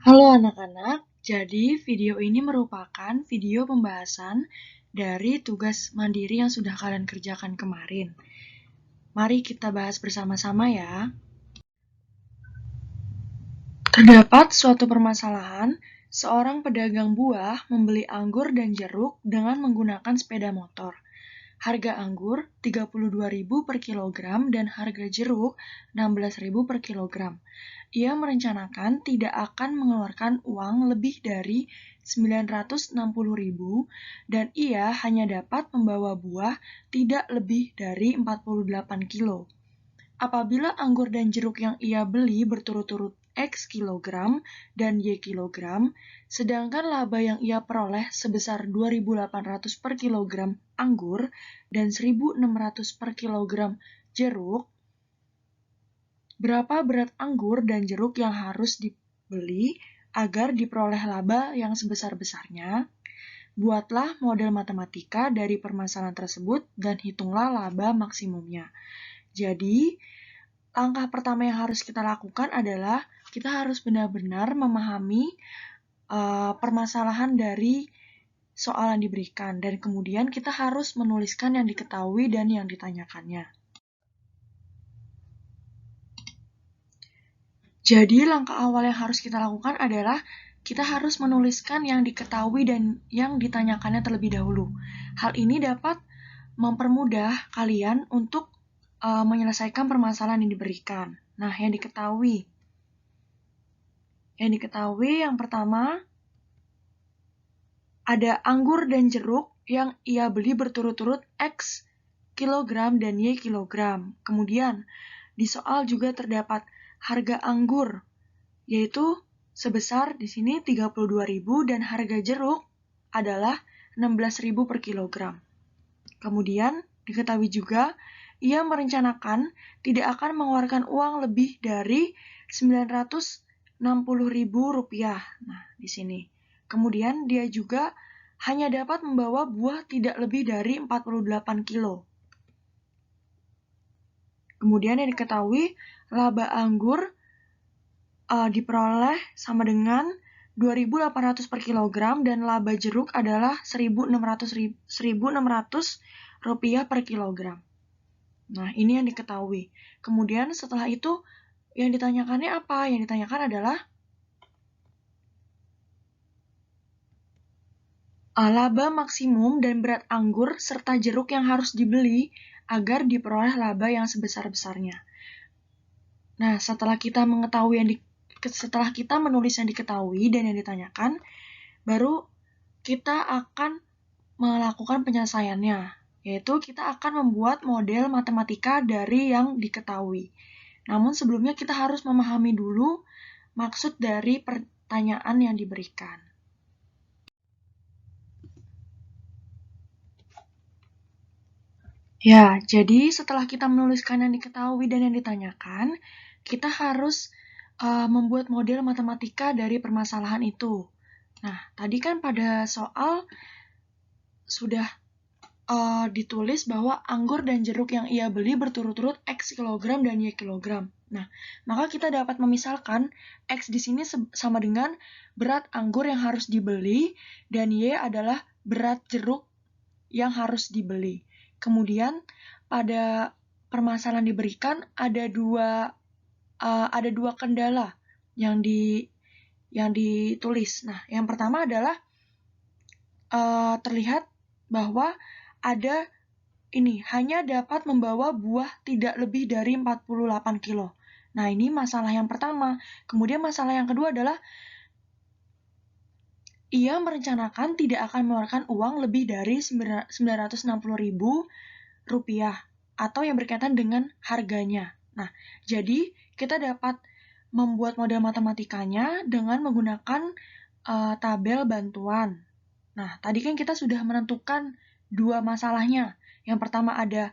Halo anak-anak, jadi video ini merupakan video pembahasan dari tugas mandiri yang sudah kalian kerjakan kemarin. Mari kita bahas bersama-sama ya. Terdapat suatu permasalahan, seorang pedagang buah membeli anggur dan jeruk dengan menggunakan sepeda motor. Harga anggur Rp32.000 per kilogram dan harga jeruk Rp16.000 per kilogram. Ia merencanakan tidak akan mengeluarkan uang lebih dari Rp960.000 dan ia hanya dapat membawa buah tidak lebih dari 48 kilo. Apabila anggur dan jeruk yang ia beli berturut-turut X kilogram dan Y kilogram, sedangkan laba yang ia peroleh sebesar Rp2.800 per kilogram anggur dan Rp1.600 per kilogram jeruk, berapa berat anggur dan jeruk yang harus dibeli agar diperoleh laba yang sebesar-besarnya? Buatlah model matematika dari permasalahan tersebut dan hitunglah laba maksimumnya. Jadi, langkah pertama yang harus kita lakukan adalah kita harus benar-benar memahami permasalahan dari soal yang diberikan, dan kemudian kita harus menuliskan yang diketahui dan yang ditanyakannya. Jadi, langkah awal yang harus kita lakukan adalah kita harus menuliskan yang diketahui dan yang ditanyakannya terlebih dahulu. Hal ini dapat mempermudah kalian untuk menyelesaikan permasalahan yang diberikan. Nah, yang diketahui. Yang diketahui yang pertama, ada anggur dan jeruk yang ia beli berturut-turut X kilogram dan Y kilogram. Kemudian, di soal juga terdapat harga anggur, yaitu sebesar di sini Rp32.000 dan harga jeruk adalah Rp16.000 per kilogram. Kemudian, diketahui juga ia merencanakan tidak akan mengeluarkan uang lebih dari Rp960.000. Nah, di sini. Kemudian dia juga hanya dapat membawa buah tidak lebih dari 48 kilo. Kemudian yang diketahui laba anggur diperoleh sama dengan Rp2.800 per kilogram dan laba jeruk adalah Rp1.600 per kilogram. Nah, ini yang diketahui. Kemudian setelah itu, yang ditanyakannya apa? Yang ditanyakan adalah laba maksimum dan berat anggur serta jeruk yang harus dibeli agar diperoleh laba yang sebesar-besarnya. Nah, setelah kita menulis yang diketahui dan yang ditanyakan, baru kita akan melakukan penyelesaiannya, yaitu kita akan membuat model matematika dari yang diketahui. Namun sebelumnya kita harus memahami dulu maksud dari pertanyaan yang diberikan. Ya, jadi setelah kita menuliskan yang diketahui dan yang ditanyakan, kita harus membuat model matematika dari permasalahan itu. Nah, tadi kan pada soal sudah ditulis bahwa anggur dan jeruk yang ia beli berturut-turut X kilogram dan Y kilogram. Nah, maka kita dapat memisalkan X di sini sama dengan berat anggur yang harus dibeli dan Y adalah berat jeruk yang harus dibeli. Kemudian pada permasalahan diberikan ada dua kendala yang ditulis. Nah, yang pertama adalah terlihat bahwa ada ini hanya dapat membawa buah tidak lebih dari 48 kilo. Nah, ini masalah yang pertama. Kemudian masalah yang kedua adalah ia merencanakan tidak akan mengeluarkan uang lebih dari Rp960.000 atau yang berkaitan dengan harganya. Nah, jadi kita dapat membuat model matematikanya dengan menggunakan tabel bantuan. Nah, tadi kan kita sudah menentukan dua masalahnya. Yang pertama ada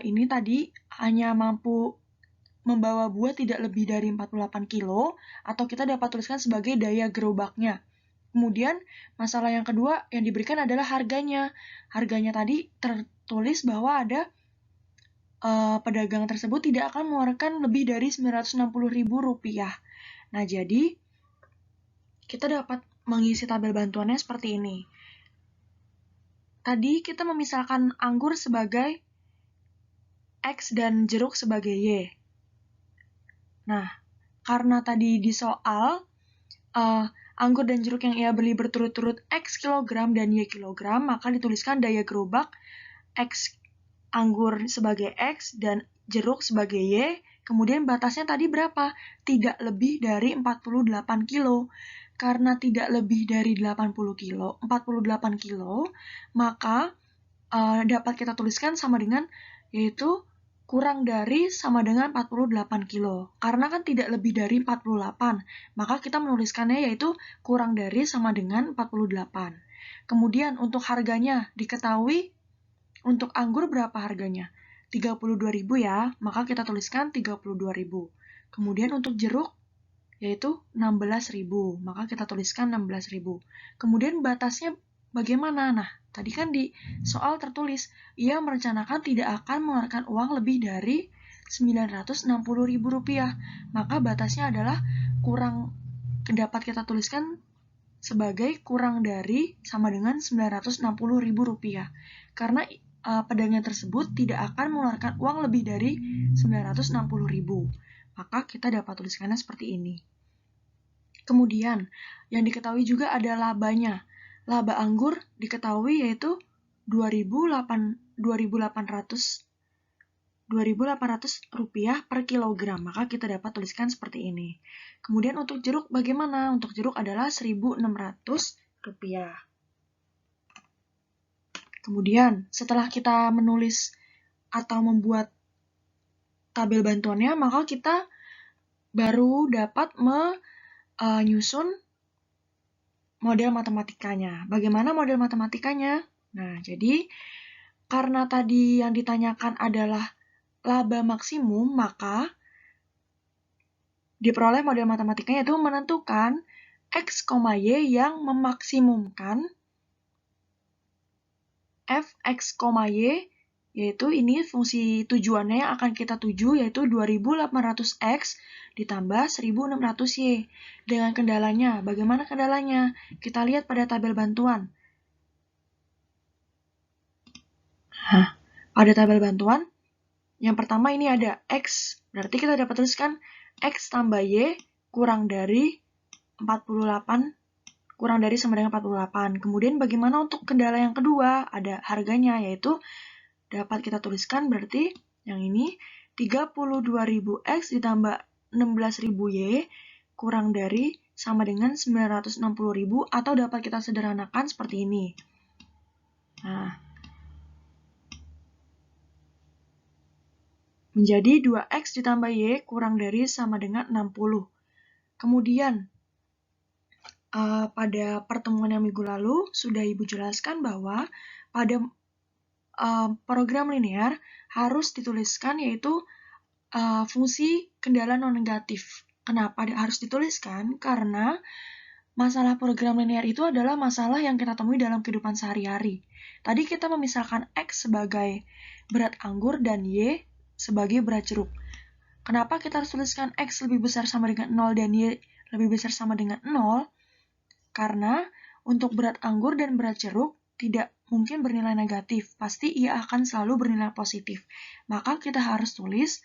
ini tadi hanya mampu membawa buah tidak lebih dari 48 kilo, atau kita dapat tuliskan sebagai daya gerobaknya. Kemudian masalah yang kedua yang diberikan adalah harganya. Harganya tadi tertulis bahwa ada pedagang tersebut tidak akan mengeluarkan lebih dari Rp960.000. Nah, jadi kita dapat mengisi tabel bantuannya seperti ini. Tadi kita memisahkan anggur sebagai X dan jeruk sebagai Y. Nah, karena tadi di soal anggur dan jeruk yang ia beli berturut-turut X kilogram dan Y kilogram, maka dituliskan daya gerobak X anggur sebagai X dan jeruk sebagai Y. Kemudian batasnya tadi berapa? Tidak lebih dari 48 kilo. Karena tidak lebih dari 48 kilo, maka dapat kita tuliskan sama dengan, yaitu kurang dari sama dengan 48 kilo. Karena kan tidak lebih dari 48, maka kita menuliskannya yaitu kurang dari sama dengan 48. Kemudian untuk harganya diketahui, untuk anggur berapa harganya? 32.000 ya, maka kita tuliskan 32.000. Kemudian untuk jeruk yaitu 16.000, maka kita tuliskan 16.000. Kemudian batasnya bagaimana? Nah, tadi kan di soal tertulis, ia merencanakan tidak akan mengeluarkan uang lebih dari Rp960.000, maka batasnya adalah dapat kita tuliskan sebagai kurang dari sama dengan Rp960.000, karena pedagang tersebut tidak akan mengeluarkan uang lebih dari Rp960.000. Maka kita dapat tuliskannya seperti ini. Kemudian, yang diketahui juga ada labanya. Laba anggur diketahui yaitu 2.800 rupiah per kilogram. Maka kita dapat tuliskan seperti ini. Kemudian untuk jeruk bagaimana? Untuk jeruk adalah 1.600 rupiah. Kemudian, setelah kita menulis atau membuat tabel bantuannya, maka kita baru dapat menyusun model matematikanya. Bagaimana model matematikanya? Nah, jadi karena tadi yang ditanyakan adalah laba maksimum, maka diperoleh model matematikanya yaitu menentukan X, Y yang memaksimumkan F, X, Y, yaitu ini fungsi tujuannya yang akan kita tuju, yaitu 2.800X ditambah 1.600Y. Dengan kendalanya, bagaimana kendalanya? Kita lihat pada tabel bantuan. Pada tabel bantuan, yang pertama ini ada X, berarti kita dapat tuliskan X tambah Y kurang dari 48, kurang dari sama dengan 48. Kemudian bagaimana untuk kendala yang kedua? Ada harganya, yaitu dapat kita tuliskan berarti yang ini 32.000X ditambah 16.000Y kurang dari sama dengan 960.000, atau dapat kita sederhanakan seperti ini. Nah, menjadi 2X ditambah Y kurang dari sama dengan 60. Kemudian, pada pertemuan yang minggu lalu sudah Ibu jelaskan bahwa pada program linear harus dituliskan yaitu fungsi kendala non-negatif. Kenapa harus dituliskan? Karena masalah program linear itu adalah masalah yang kita temui dalam kehidupan sehari-hari. Tadi kita memisahkan X sebagai berat anggur dan Y sebagai berat jeruk. Kenapa kita harus tuliskan X lebih besar sama dengan 0 dan Y lebih besar sama dengan 0? Karena untuk berat anggur dan berat jeruk tidak mungkin bernilai negatif, pasti ia akan selalu bernilai positif. Maka kita harus tulis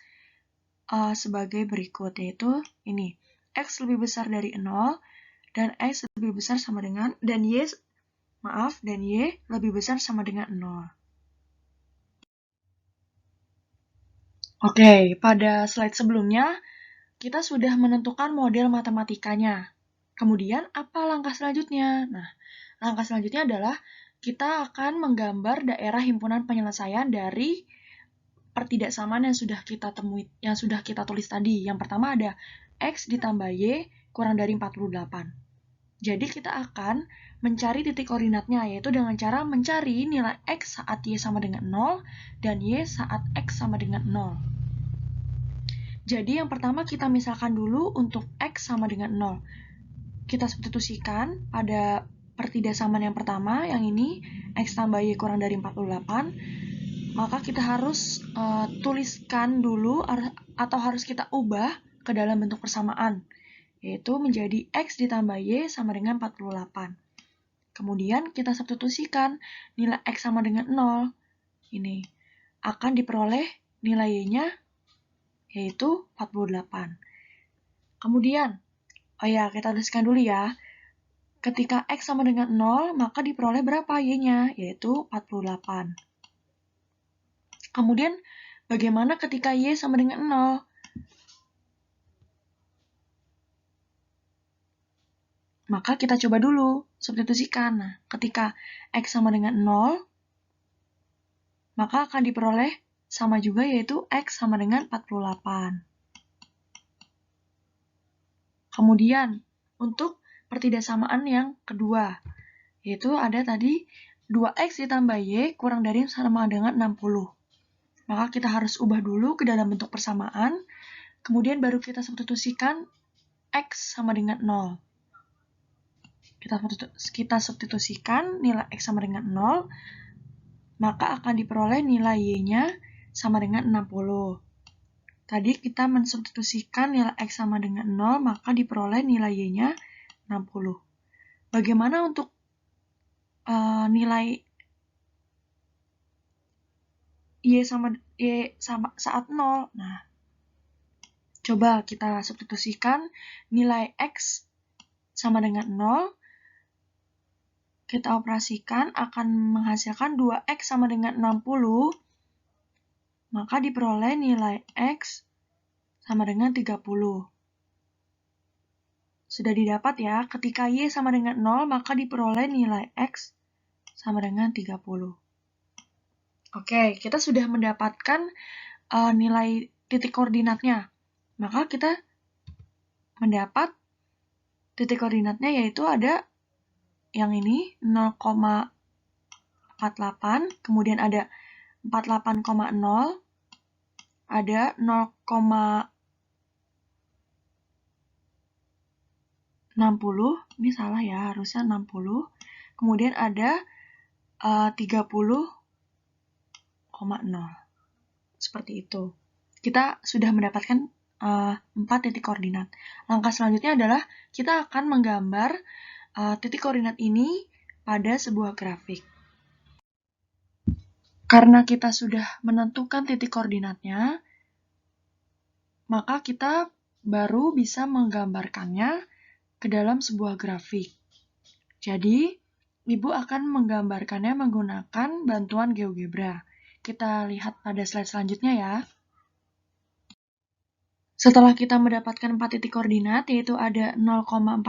sebagai berikut, yaitu ini, X lebih besar dari 0, dan X lebih besar sama dengan, dan Y lebih besar sama dengan 0. Oke, pada slide sebelumnya, kita sudah menentukan model matematikanya. Kemudian, apa langkah selanjutnya? Nah, langkah selanjutnya adalah kita akan menggambar daerah himpunan penyelesaian dari pertidaksamaan yang sudah kita temui, yang sudah kita tulis tadi. Yang pertama ada X ditambah Y kurang dari 48. Jadi kita akan mencari titik koordinatnya, yaitu dengan cara mencari nilai X saat Y sama dengan 0 dan Y saat X sama dengan 0. Jadi yang pertama kita misalkan dulu untuk X sama dengan 0. Kita substitusikan pada pertidaksamaan yang pertama, yang ini X tambah Y kurang dari 48, maka kita harus tuliskan dulu atau harus kita ubah ke dalam bentuk persamaan, yaitu menjadi X ditambah Y sama dengan 48. Kemudian kita substitusikan nilai X sama dengan 0. Ini akan diperoleh nilai Y-nya yaitu 48. Kemudian, kita tuliskan dulu ya. Ketika X sama dengan 0, maka diperoleh berapa Y-nya? Yaitu 48. Kemudian, bagaimana ketika Y sama dengan 0? Maka kita coba dulu substitusikan. Nah, ketika X sama dengan 0, maka akan diperoleh sama juga yaitu X sama dengan 48. Kemudian, untuk pertidaksamaan yang kedua, yaitu ada tadi 2X ditambah Y kurang dari sama dengan 60. Maka kita harus ubah dulu ke dalam bentuk persamaan, kemudian baru kita substitusikan X sama dengan 0. Kita substitusikan nilai X sama dengan 0, maka akan diperoleh nilai Y-nya sama dengan 60. Tadi kita mensubstitusikan nilai X sama dengan 0, maka diperoleh nilai Y-nya 60. Bagaimana untuk nilai Y sama saat 0? Nah, coba kita substitusikan nilai X sama dengan 0, kita operasikan akan menghasilkan 2X sama dengan 60, maka diperoleh nilai X sama dengan 30. Sudah didapat ya, ketika Y sama dengan 0, maka diperoleh nilai X sama dengan 30. Oke, kita sudah mendapatkan nilai titik koordinatnya. Maka kita mendapat titik koordinatnya yaitu ada yang ini 0,48, kemudian ada 48,0, ada 0,60, ini salah ya, harusnya 60, kemudian ada 30,0. Seperti itu. Kita sudah mendapatkan 4 titik koordinat. Langkah selanjutnya adalah kita akan menggambar titik koordinat ini pada sebuah grafik. Karena kita sudah menentukan titik koordinatnya, maka kita baru bisa menggambarkannya ke dalam sebuah grafik. Jadi, Ibu akan menggambarkannya menggunakan bantuan GeoGebra. Kita lihat pada slide selanjutnya ya. Setelah kita mendapatkan 4 titik koordinat, yaitu ada 0,48,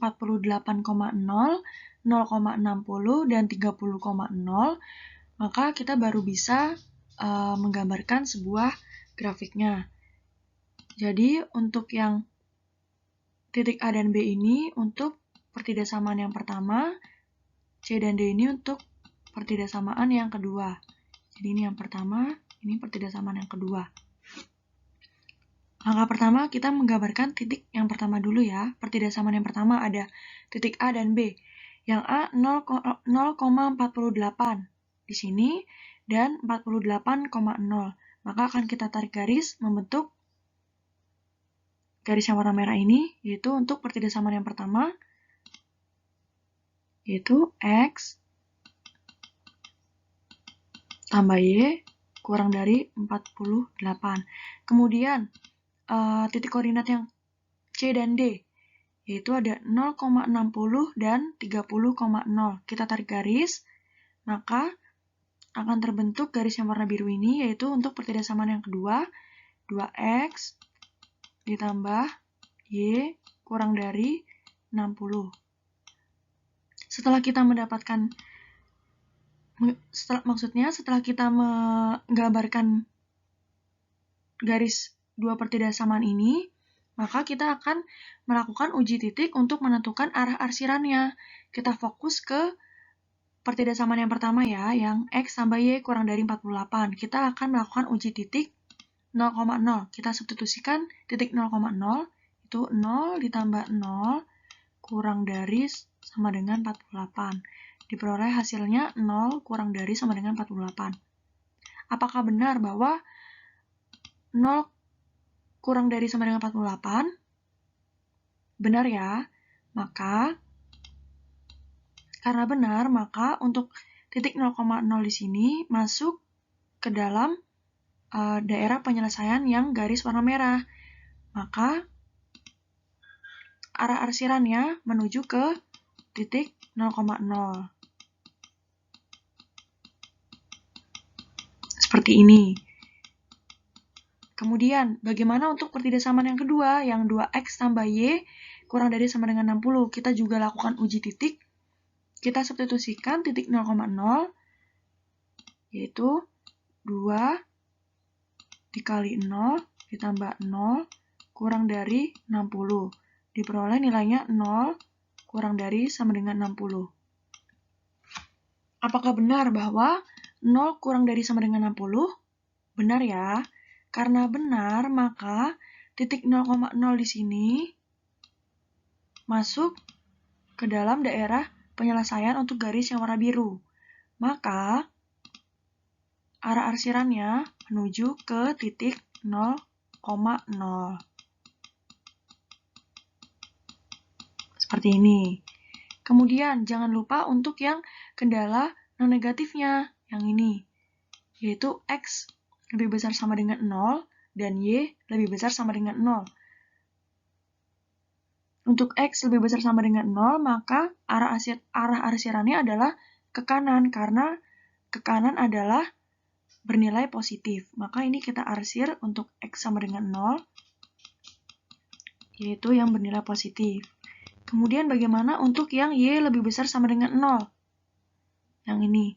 48,0, 0,60, dan 30,0, maka kita baru bisa menggambarkan sebuah grafiknya. Jadi, untuk yang titik A dan B ini untuk pertidaksamaan yang pertama, C dan D ini untuk pertidaksamaan yang kedua. Jadi ini yang pertama, ini pertidaksamaan yang kedua. Langkah pertama, kita menggambarkan titik yang pertama dulu ya. Pertidaksamaan yang pertama ada titik A dan B. Yang A 0,48 di sini dan 48,0. Maka akan kita tarik garis membentuk garis yang warna merah ini, yaitu untuk pertidaksamaan yang pertama, yaitu X tambah Y kurang dari 48. Kemudian, titik koordinat yang C dan D, yaitu ada 0,60 dan 30,0. Kita tarik garis, maka akan terbentuk garis yang warna biru ini, yaitu untuk pertidaksamaan yang kedua, 2X ditambah Y kurang dari 60. Setelah kita mendapatkan, setelah kita menggambarkan garis dua pertidaksamaan ini, maka kita akan melakukan uji titik untuk menentukan arah arsirannya. Kita fokus ke pertidaksamaan yang pertama ya, yang X tambah Y kurang dari 48. Kita akan melakukan uji titik 0,0. Kita substitusikan titik 0,0, itu 0 ditambah 0 kurang dari sama dengan 48. Diperoleh hasilnya 0 kurang dari sama dengan 48. Apakah benar bahwa 0 kurang dari sama dengan 48? Benar ya? Karena benar, maka untuk titik 0,0 di sini masuk ke dalam daerah penyelesaian yang garis warna merah. Maka arah arsirannya menuju ke titik 0,0. Seperti ini. Kemudian, bagaimana untuk pertidaksamaan yang kedua, yang 2x tambah y kurang dari sama dengan 60? Kita juga lakukan uji titik. Kita substitusikan titik 0,0, yaitu 2 dikali 0 ditambah 0 kurang dari 60. Diperoleh nilainya 0 kurang dari sama dengan 60. Apakah benar bahwa 0 kurang dari sama dengan 60? Benar ya. Karena benar, maka titik 0,0 di sini masuk ke dalam daerah penyelesaian untuk garis yang warna biru. Maka arah arsirannya menuju ke titik 0,0. Seperti ini. Kemudian, jangan lupa untuk yang kendala non-negatifnya, yang ini, yaitu x lebih besar sama dengan 0 dan y lebih besar sama dengan 0. Untuk x lebih besar sama dengan 0, maka arah arsirannya adalah ke kanan, karena ke kanan adalah bernilai positif. Maka ini kita arsir untuk x sama dengan 0, yaitu yang bernilai positif. Kemudian bagaimana untuk yang y lebih besar sama dengan 0? Yang ini.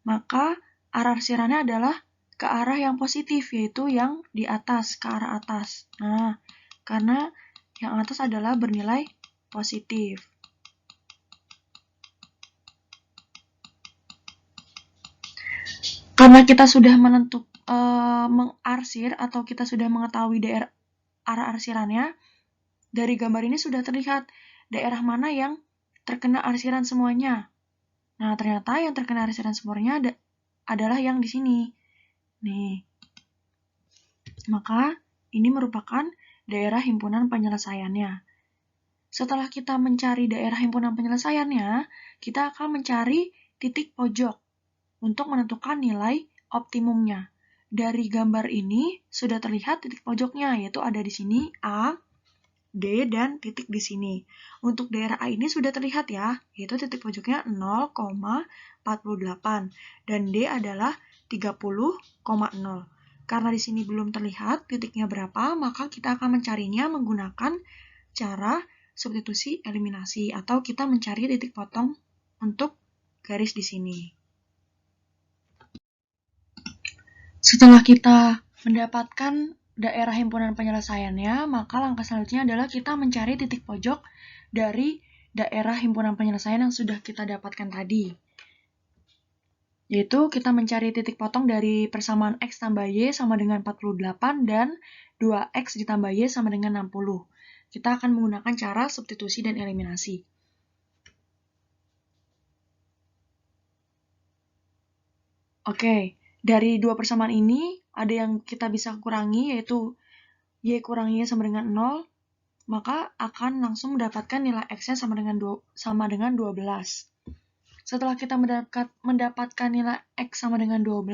Maka arah arsirannya adalah ke arah yang positif, yaitu yang di atas, ke arah atas. Nah, karena yang atas adalah bernilai positif. Karena kita sudah mengarsir atau kita sudah mengetahui arah arsirannya, dari gambar ini sudah terlihat daerah mana yang terkena arsiran semuanya. Nah, ternyata yang terkena arsiran semuanya adalah yang di sini. Nih. Maka ini merupakan daerah himpunan penyelesaiannya. Setelah kita mencari daerah himpunan penyelesaiannya, kita akan mencari titik pojok untuk menentukan nilai optimumnya. Dari gambar ini sudah terlihat titik pojoknya, yaitu ada di sini A, D, dan titik di sini. Untuk daerah A ini sudah terlihat ya, yaitu titik pojoknya 0,48 dan D adalah 30,0. Karena di sini belum terlihat titiknya berapa, maka kita akan mencarinya menggunakan cara substitusi eliminasi atau kita mencari titik potong untuk garis di sini. Setelah kita mendapatkan daerah himpunan penyelesaiannya, maka langkah selanjutnya adalah kita mencari titik pojok dari daerah himpunan penyelesaian yang sudah kita dapatkan tadi. Yaitu kita mencari titik potong dari persamaan x tambah y sama dengan 48 dan 2x ditambah y sama dengan 60. Kita akan menggunakan cara substitusi dan eliminasi. Oke, dari dua persamaan ini ada yang kita bisa kurangi, yaitu y kurang y sama dengan 0, maka akan langsung mendapatkan nilai x-nya sama dengan 12. Setelah kita mendapatkan nilai x sama dengan 12,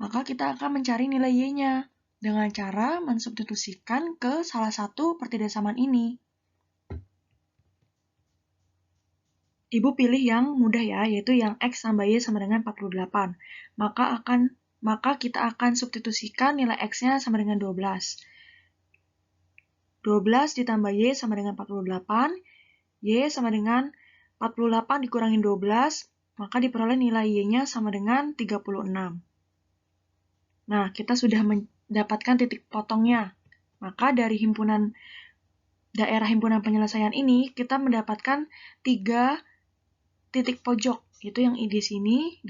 maka kita akan mencari nilai y-nya dengan cara mensubstitusikan ke salah satu pertidaksamaan ini. Ibu pilih yang mudah ya, yaitu yang x tambah y sama dengan 48. Maka kita akan substitusikan nilai x-nya sama dengan 12. 12 ditambah y sama dengan 48, y sama dengan 48 dikurangin 12, maka diperoleh nilai y-nya sama dengan 36. Nah, kita sudah mendapatkan titik potongnya. Maka dari daerah himpunan penyelesaian ini, kita mendapatkan 3 titik pojok, yaitu yang di sini,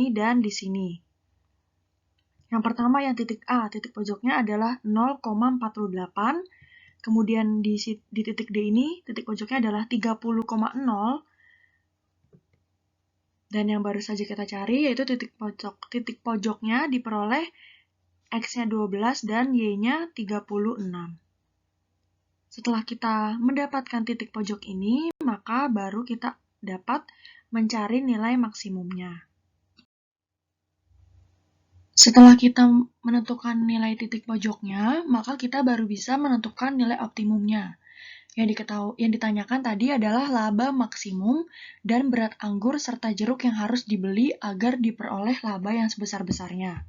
dan di sini. Yang pertama yang titik A, titik pojoknya adalah 0,48, kemudian di titik D ini, titik pojoknya adalah 30,0, dan yang baru saja kita cari yaitu titik pojoknya diperoleh x-nya 12 dan y-nya 36. Setelah kita mendapatkan titik pojok ini, maka baru kita dapat mencari nilai maksimumnya. Setelah kita menentukan nilai titik pojoknya, maka kita baru bisa menentukan nilai optimumnya. Yang ditanyakan tadi adalah laba maksimum dan berat anggur serta jeruk yang harus dibeli agar diperoleh laba yang sebesar-besarnya.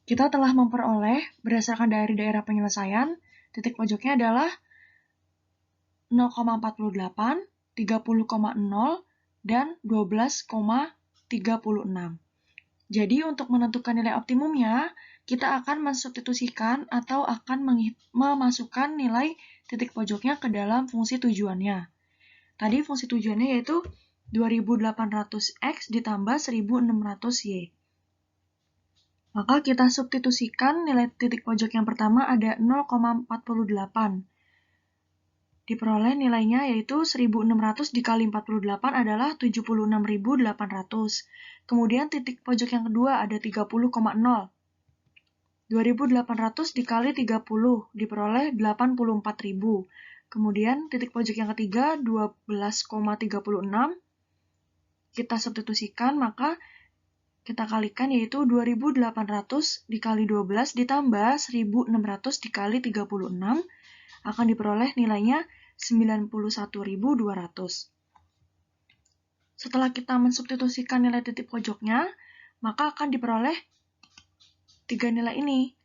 Kita telah memperoleh berdasarkan dari daerah penyelesaian, titik pojoknya adalah 0,48, 30,0, dan 12,36. Jadi untuk menentukan nilai optimumnya, kita akan mensubstitusikan atau akan memasukkan nilai titik pojoknya ke dalam fungsi tujuannya. Tadi fungsi tujuannya yaitu 2800x ditambah 1600y. Maka kita substitusikan nilai titik pojok yang pertama ada 0,48. Diperoleh nilainya yaitu 1600 dikali 48 adalah 76.800. Kemudian titik pojok yang kedua ada 30,0. 2800 dikali 30 diperoleh 84.000. Kemudian titik pojok yang ketiga 12,36. Kita substitusikan maka kita kalikan yaitu 2800 dikali 12 ditambah 1600 dikali 36 akan diperoleh nilainya 91.200. Setelah kita mensubstitusikan nilai titik pojoknya, maka akan diperoleh 3 nilai ini.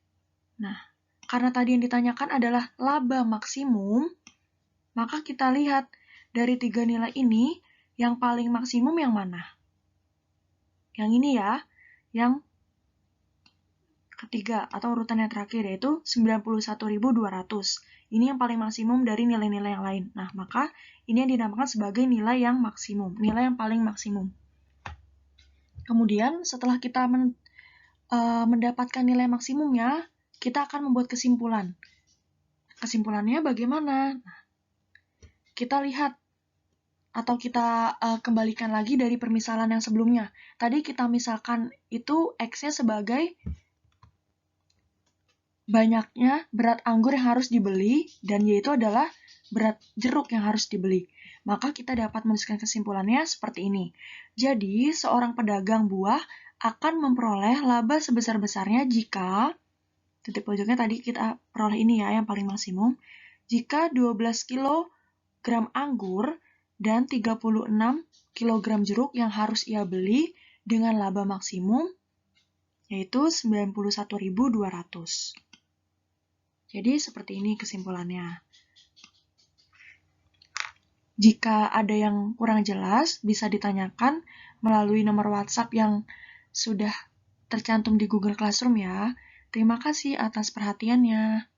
Nah, karena tadi yang ditanyakan adalah laba maksimum, maka kita lihat dari 3 nilai ini, yang paling maksimum yang mana? Yang ini ya, yang ketiga atau urutan yang terakhir yaitu 91.200. Ini yang paling maksimum dari nilai-nilai yang lain. Nah, maka ini yang dinamakan sebagai nilai yang maksimum, nilai yang paling maksimum. Kemudian setelah kita mendapatkan nilai maksimumnya, kita akan membuat kesimpulan. Kesimpulannya bagaimana? Nah, kita lihat atau kita kembalikan lagi dari permisalan yang sebelumnya. Tadi kita misalkan itu X-nya sebagai banyaknya berat anggur yang harus dibeli dan Y itu adalah berat jeruk yang harus dibeli. Maka kita dapat menuliskan kesimpulannya seperti ini. Jadi, seorang pedagang buah akan memperoleh laba sebesar-besarnya jika titik pojoknya tadi kita peroleh ini ya yang paling maksimum. Jika 12 kg anggur dan 36 kg jeruk yang harus ia beli dengan laba maksimum yaitu 91.200. Jadi seperti ini kesimpulannya. Jika ada yang kurang jelas, bisa ditanyakan melalui nomor WhatsApp yang sudah tercantum di Google Classroom ya. Terima kasih atas perhatiannya.